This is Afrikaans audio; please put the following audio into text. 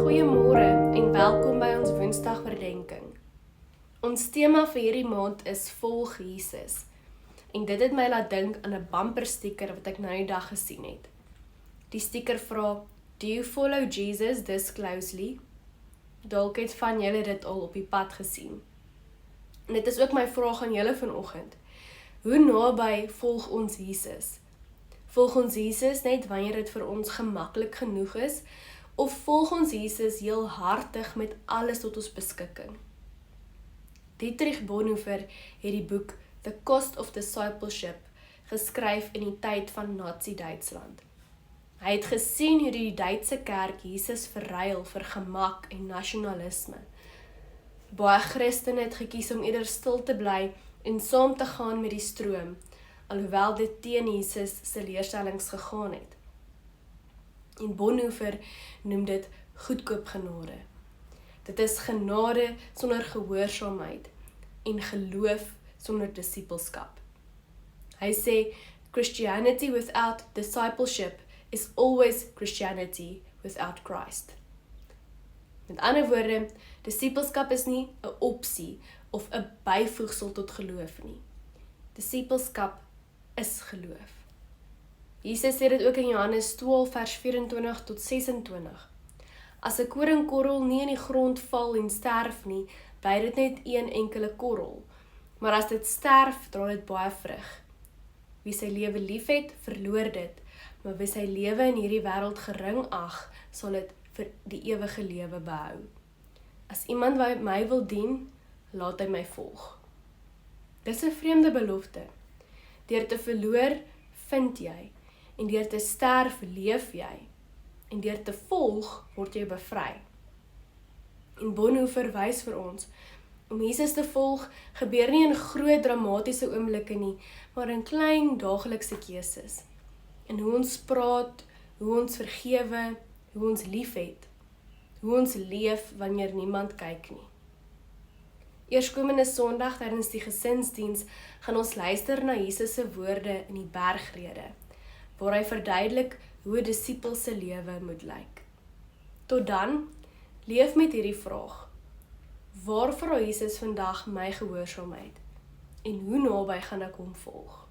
Goeiemôre en welkom by ons Woensdagoordenkings. Ons tema vir hierdie maand is Volg Jesus. En dit het my laat dink aan 'n bumper sticker wat ek nou die dag gesien het. Die sticker vra, "Do you follow Jesus this closely?" Dalk het van julle dit al op die pad gesien. En dit is ook my vraag aan julle vanoggend. Hoe naby volg ons Jesus? Volg ons Jesus net wanneer dit vir ons gemaklik genoeg is, of volg ons Jesus heel hartig met alles tot ons beskikking? Dietrich Bonhoeffer het die boek The Cost of Discipleship geskryf in die tyd van Nazi-Duitsland. Hy het gesien hoe die Duitse kerk Jesus verruil vir gemak en nasionalisme. Baie Christene het gekies om eerder stil te bly en saam te gaan met die stroom, alhoewel dit teen Jesus se leerstellings gegaan het. En Bonhoeffer noem dit goedkoop genade. Dit is genade sonder gehoorsaamheid en geloof sonder disippelskap. Hy sê, Christianity without discipleship is always Christianity without Christ. Met ander woorde, disippelskap is nie 'n opsie of 'n byvoegsel tot geloof nie. Disippelskap is geloof. Jesus sê dit ook in Johannes 12 vers 24 tot 26. As 'n koringkorrel nie in die grond val en sterf nie, bly dit net een enkele korrel. Maar as dit sterf, dra dit baie vrug. Wie sy lewe liefhet, verloor dit, maar wie sy lewe in hierdie wêreld gering ag, sal dit vir die ewige lewe behou. As iemand wat my wil dien, laat hy my volg. Dis 'n vreemde belofte. Deur te verloor, vind jy, en deur te sterf, leef jy, en deur te volg, word jy bevry. En Bonhoeffer wys vir ons, om Jesus te volg, gebeur nie in groot dramatiese oomblikke nie, maar in klein daaglikse keuses. In hoe ons praat, hoe ons vergewe, hoe ons liefhet, hoe ons leef wanneer niemand kyk nie. Eerskomende Sondag tydens die gesinsdiens gaan ons luister na Jesus se woorde in die bergrede, waar hy verduidelik hoe 'n disipel se lewe moet lyk. Tot dan, leef met hierdie vraag. Waar vra Jesus vandag my gehoorsaamheid? En hoe naby gaan ek hom volg?